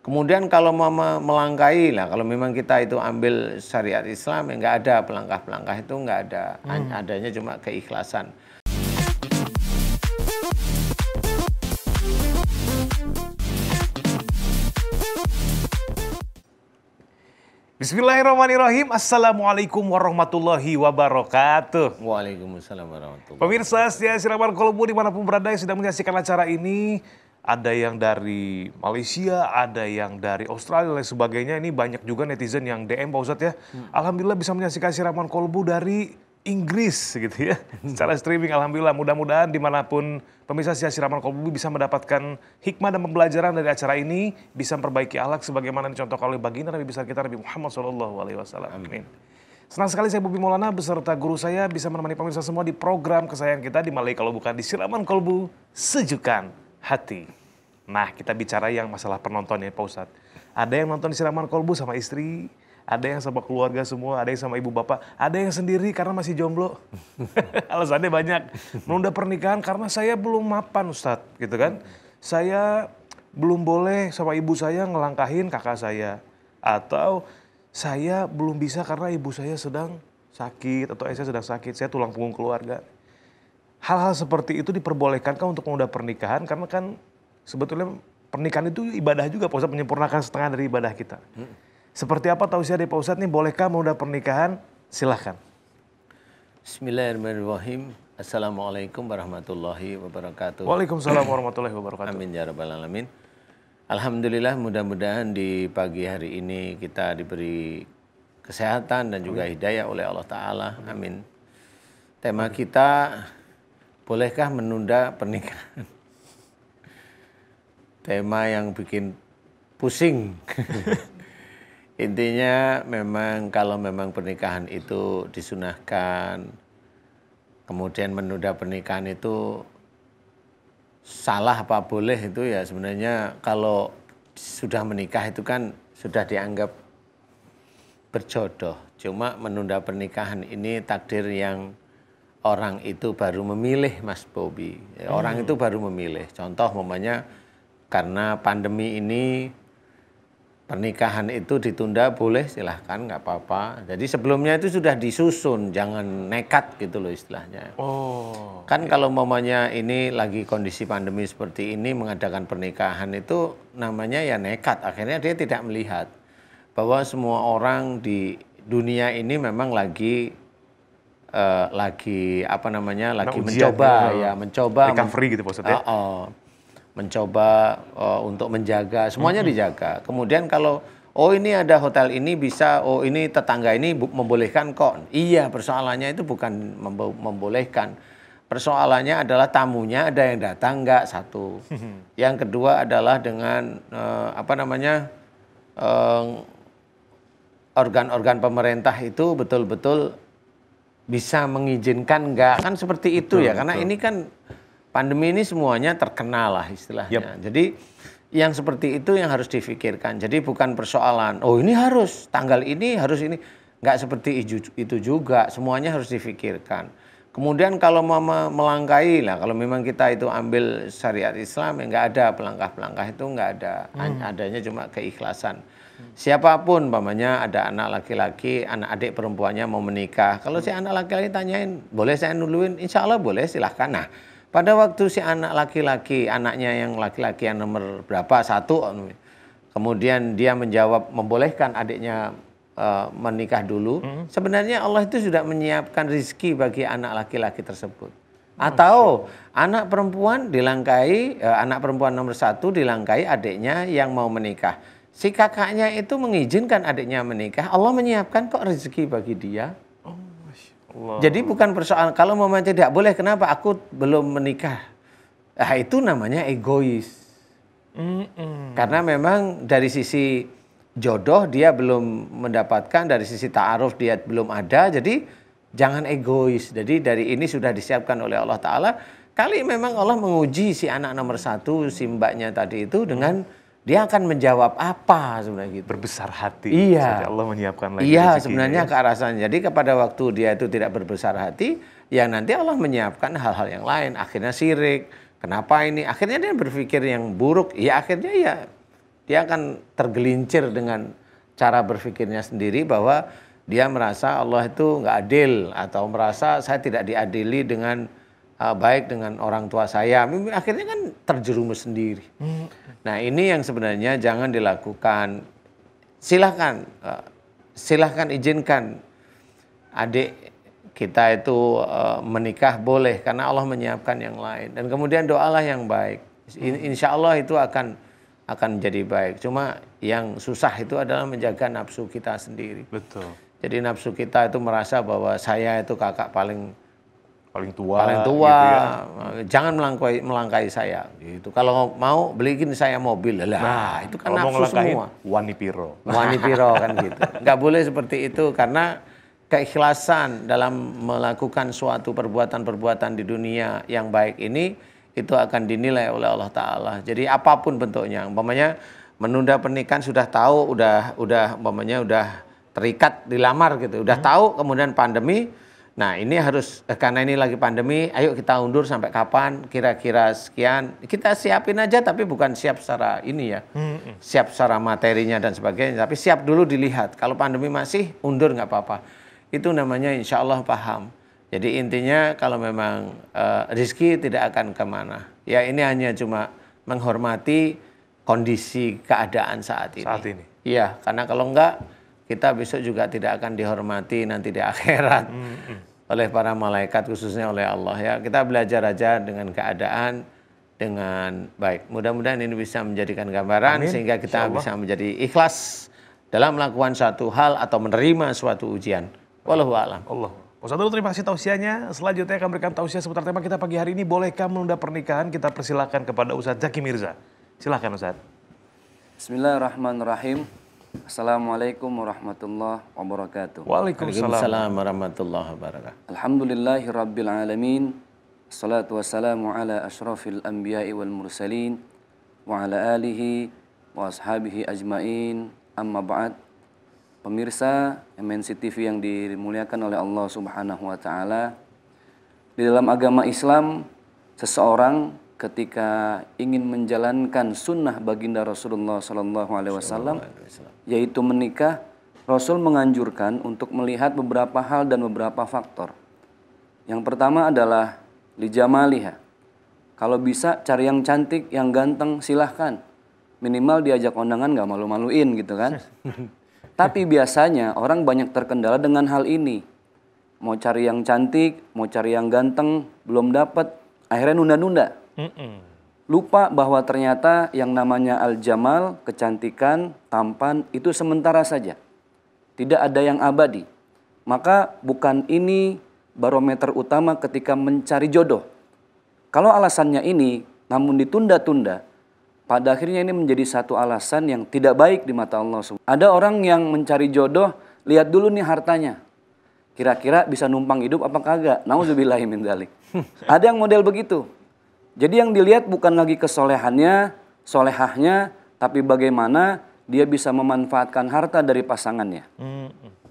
Kemudian kalau mau melangkahi lah, kalau memang kita itu ambil syariat Islam, ya nggak ada pelangkah-pelangkah itu nggak ada, adanya cuma keikhlasan. Bismillahirrahmanirrahim. Assalamualaikum warahmatullahi wabarakatuh. Waalaikumsalam warahmatullahi wabarakatuh. Pemirsa setia Siraman Kolbu dimanapun berada yang sedang menyaksikan acara ini, ada yang dari Malaysia, ada yang dari Australia dan sebagainya. Ini banyak juga netizen yang DM Pak Ustadz ya. Alhamdulillah bisa menyaksikan Siraman Kolbu dari Inggris gitu ya. Secara streaming alhamdulillah, mudah-mudahan dimanapun pemirsa setia Siraman Kolbu bisa mendapatkan hikmah dan pembelajaran dari acara ini, bisa memperbaiki akhlak sebagaimana dicontohkan oleh baginda Nabi besar kita Nabi Muhammad SAW. Amin. Senang sekali saya Bobi Maulana beserta guru saya bisa menemani pemirsa semua di program kesayangan kita di Malai kalau bukan di Siraman Kolbu, Sejukan Hati. Nah, kita bicara yang masalah penonton ya Pak Ustadz. Ada yang nonton di Siraman Kolbu sama istri, ada yang sama keluarga semua, ada yang sama ibu bapak, ada yang sendiri karena masih jomblo. Alasannya banyak. Menunda pernikahan karena saya belum mapan Ustadz, gitu kan. Saya belum boleh sama ibu saya ngelangkahin kakak saya. Atau saya belum bisa karena ibu saya sedang sakit atau saya sedang sakit, saya tulang punggung keluarga. Hal-hal seperti itu diperbolehkan kan untuk menunda pernikahan karena kan sebetulnya pernikahan itu ibadah juga Pak Ustadz, menyempurnakan setengah dari ibadah kita. Seperti apa tausiah dari Pak Ustadz nih, bolehkah menunda pernikahan? Silahkan. Bismillahirrahmanirrahim. Assalamualaikum warahmatullahi wabarakatuh. Waalaikumsalam warahmatullahi wabarakatuh. Amin ya rabbal alamin. Alhamdulillah, mudah-mudahan di pagi hari ini kita diberi kesehatan dan juga hidayah oleh Allah Ta'ala. Amin. Tema kita, bolehkah menunda pernikahan? Tema yang bikin pusing. Intinya memang kalau memang pernikahan itu disunahkan, kemudian menunda pernikahan itu salah apa boleh itu ya sebenarnya kalau sudah menikah itu kan sudah dianggap berjodoh. Cuma menunda pernikahan ini takdir yang orang itu baru memilih Mas Bobi. Orang itu baru memilih. Contoh umpamanya karena pandemi ini pernikahan itu ditunda boleh silahkan nggak apa-apa. Jadi sebelumnya itu sudah disusun, jangan nekat gitu loh istilahnya. Oh. Kan kalau umpamanya ini lagi kondisi pandemi seperti ini mengadakan pernikahan itu namanya ya nekat. Akhirnya dia tidak melihat bahwa semua orang di dunia ini memang lagi apa namanya lagi mencoba ya mencoba recovery gitu Pak Ustadz ya. Mencoba untuk menjaga, semuanya dijaga. Kemudian kalau, oh ini ada hotel ini bisa, oh ini tetangga ini membolehkan kok. Iya, persoalannya itu bukan membolehkan. Persoalannya adalah tamunya ada yang datang enggak, satu. Yang kedua adalah dengan, organ-organ pemerintah itu betul-betul bisa mengizinkan enggak. Kan seperti itu ya, karena ini kan pandemi ini semuanya terkenal lah istilahnya. Jadi yang seperti itu yang harus difikirkan. Jadi bukan persoalan, oh ini harus, tanggal ini harus ini. Nggak seperti itu juga, semuanya harus difikirkan. Kemudian kalau mau melangkahi lah, kalau memang kita itu ambil syariat Islam, ya nggak ada pelangkah-pelangkah itu nggak ada. Adanya cuma keikhlasan. Siapapun, umpamanya ada anak laki-laki, anak adik perempuannya mau menikah. Kalau si anak laki-laki tanyain, boleh saya nuluin? Insya Allah boleh, silahkan. Nah, pada waktu si anak laki-laki, anaknya yang laki-laki yang nomor berapa, satu, kemudian dia menjawab membolehkan adiknya menikah dulu, sebenarnya Allah itu sudah menyiapkan rezeki bagi anak laki-laki tersebut. Atau anak perempuan dilangkai, anak perempuan nomor satu dilangkai adiknya yang mau menikah. Si kakaknya itu mengizinkan adiknya menikah, Allah menyiapkan kok rezeki bagi dia. Allah. Jadi bukan persoalan kalau mama tidak boleh kenapa aku belum menikah. Nah, itu namanya egois. Karena memang dari sisi jodoh dia belum mendapatkan, dari sisi ta'aruf dia belum ada. Jadi jangan egois. Jadi dari ini sudah disiapkan oleh Allah Ta'ala. Kali memang Allah menguji si anak nomor satu, si mbaknya tadi itu dengan dia akan menjawab apa sebenarnya gitu. Berbesar hati. Iya. Allah menyiapkan lagi iya, rezeki, sebenarnya ya. ke arah sana. Jadi kepada waktu dia itu tidak berbesar hati, ya nanti Allah menyiapkan hal-hal yang lain. Akhirnya syirik. Kenapa ini? Akhirnya dia berpikir yang buruk. Ya akhirnya ya dia akan tergelincir dengan cara berpikirnya sendiri bahwa dia merasa Allah itu nggak adil atau merasa saya tidak diadili dengan baik dengan orang tua saya. Akhirnya kan terjerumus sendiri. Nah ini yang sebenarnya jangan dilakukan. Silahkan izinkan adik kita itu menikah boleh karena Allah menyiapkan yang lain. Dan kemudian doalah yang baik. Insya Allah itu akan menjadi baik. Cuma yang susah itu adalah menjaga nafsu kita sendiri. Betul. Jadi nafsu kita itu merasa bahwa saya itu kakak paling tua, gitu ya. Jangan melangkai saya. Gitu. Kalau mau belikin saya mobil, lah itu kan nafsu semua. Wani piro kan gitu. Nggak boleh seperti itu karena keikhlasan dalam melakukan suatu perbuatan di dunia yang baik ini itu akan dinilai oleh Allah Ta'ala. Jadi apapun bentuknya, umpamanya menunda pernikahan sudah tahu, udah terikat dilamar gitu, udah tahu kemudian pandemi. Nah ini harus karena ini lagi pandemi, ayo kita undur sampai kapan? Kira-kira sekian. Kita siapin aja, tapi bukan siap secara ini ya, siap secara materinya dan sebagainya. Tapi siap dulu dilihat. Kalau pandemi masih undur nggak apa-apa. Itu namanya insya Allah paham. Jadi intinya kalau memang rezeki tidak akan kemana. Ya ini hanya cuma menghormati kondisi keadaan saat ini. Saat ini. Iya, karena kalau enggak kita besok juga tidak akan dihormati nanti di akhirat oleh para malaikat khususnya oleh Allah ya. Kita belajar aja dengan keadaan dengan baik. Mudah-mudahan ini bisa menjadikan gambaran sehingga kita bisa menjadi ikhlas dalam melakukan suatu hal atau menerima suatu ujian. Wallahu a'lam. Allah. Ustaz dulu terima kasih tausiahnya. Selanjutnya akan berikan tausiah seputar tema kita pagi hari ini. Bolehkah menunda pernikahan? Kita persilakan kepada Ustaz Zaki Mirza. Silakan Ustaz. Bismillahirrahmanirrahim. Assalamualaikum warahmatullahi wabarakatuh. Waalaikumsalam warahmatullahi wabarakatuh. Alhamdulillahi rabbil alamin. Assalatu wassalamu ala asyrafil anbiya'i wal mursalin. Wa ala alihi wa ashabihi ajmain. Amma ba'd. Pemirsa MNC TV yang dimuliakan oleh Allah Subhanahu wa taala. Di dalam agama Islam, seseorang ketika ingin menjalankan sunnah baginda Rasulullah sallallahu alaihi wasallam, yaitu menikah, Rasul menganjurkan untuk melihat beberapa hal dan beberapa faktor. Yang pertama adalah lijamaliha. Kalau bisa cari yang cantik, yang ganteng, silahkan. Minimal diajak kondangan nggak malu-maluin gitu kan. Tapi biasanya orang banyak terkendala dengan hal ini. Mau cari yang cantik, mau cari yang ganteng, belum dapat, akhirnya nunda-nunda. Lupa bahwa ternyata yang namanya al-jamal, kecantikan, tampan, itu sementara saja. Tidak ada yang abadi. Maka bukan ini barometer utama ketika mencari jodoh. Kalau alasannya ini, namun ditunda-tunda, pada akhirnya ini menjadi satu alasan yang tidak baik di mata Allah. Ada orang yang mencari jodoh, lihat dulu nih hartanya. Kira-kira bisa numpang hidup apa kagak? Nauzubillahi min dzalik. Ada yang model begitu. Jadi yang dilihat bukan lagi kesolehannya, solehahnya, tapi bagaimana dia bisa memanfaatkan harta dari pasangannya.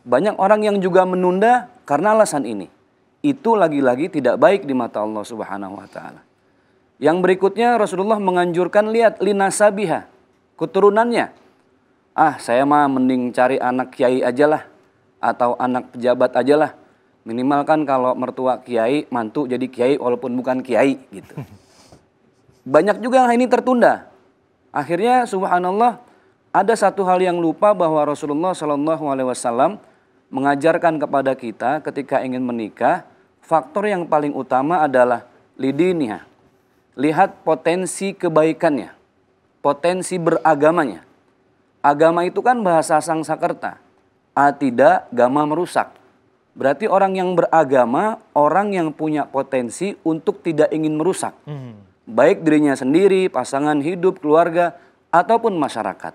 Banyak orang yang juga menunda karena alasan ini. Itu lagi-lagi tidak baik di mata Allah Subhanahu wa taala. Yang berikutnya Rasulullah menganjurkan lihat linasabiha, keturunannya. Saya mah mending cari anak kiai aja lah, atau anak pejabat aja lah. Minimal kan kalau mertua kiai, mantu jadi kiai walaupun bukan kiai gitu. Banyak juga yang ini tertunda. Akhirnya subhanallah ada satu hal yang lupa bahwa Rasulullah SAW mengajarkan kepada kita ketika ingin menikah, faktor yang paling utama adalah lidiniha. Lihat potensi kebaikannya, potensi beragamanya. Agama itu kan bahasa Sangsakerta. Atida, gama merusak. Berarti orang yang beragama, orang yang punya potensi untuk tidak ingin merusak. Baik dirinya sendiri, pasangan hidup, keluarga, ataupun masyarakat.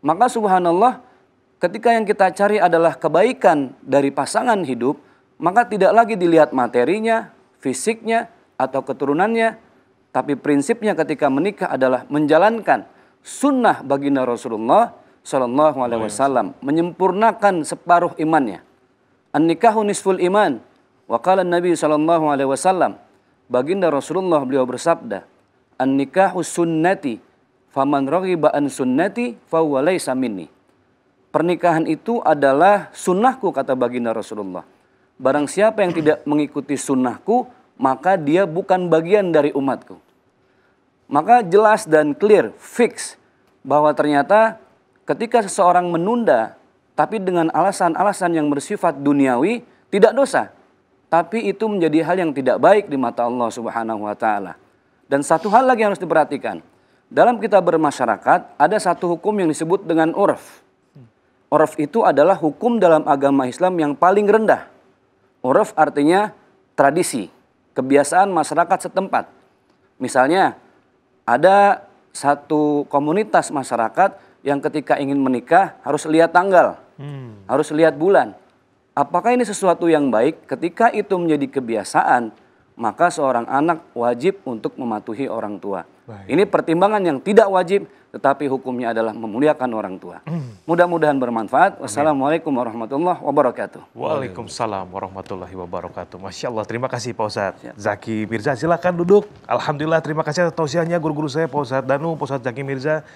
Maka subhanallah, ketika yang kita cari adalah kebaikan dari pasangan hidup, maka tidak lagi dilihat materinya, fisiknya, atau keturunannya, tapi prinsipnya ketika menikah adalah menjalankan sunnah baginda Rasulullah Sallallahu Alaihi Wasallam, menyempurnakan separuh imannya. An-nikahu nisful iman. Wa qala Nabi Sallallahu Alaihi Wasallam, baginda Rasulullah beliau bersabda, An-nikahu sunnati, faman raghiba an sunnati fahuwa laisa minni. Pernikahan itu adalah sunnahku, kata baginda Rasulullah. Barang siapa yang tidak mengikuti sunnahku, maka dia bukan bagian dari umatku. Maka jelas dan clear, fix, bahwa ternyata ketika seseorang menunda, tapi dengan alasan-alasan yang bersifat duniawi, tidak dosa. Tapi itu menjadi hal yang tidak baik di mata Allah Subhanahu wa Ta'ala. Dan satu hal lagi yang harus diperhatikan. Dalam kita bermasyarakat, ada satu hukum yang disebut dengan urf. Urf itu adalah hukum dalam agama Islam yang paling rendah. Urf artinya tradisi, kebiasaan masyarakat setempat. Misalnya, ada satu komunitas masyarakat yang ketika ingin menikah harus lihat tanggal, harus lihat bulan. Apakah ini sesuatu yang baik? Ketika itu menjadi kebiasaan, maka seorang anak wajib untuk mematuhi orang tua. Baik. Ini pertimbangan yang tidak wajib, tetapi hukumnya adalah memuliakan orang tua. Mudah-mudahan bermanfaat. Wassalamualaikum warahmatullahi wabarakatuh. Waalaikumsalam warahmatullahi wabarakatuh. Masya Allah, terima kasih Pak Ustadz Zaki Mirza. Silakan duduk. Alhamdulillah, terima kasih atas tausiahnya guru-guru saya, Pak Ustadz Danu, Pak Ustadz Zaki Mirza.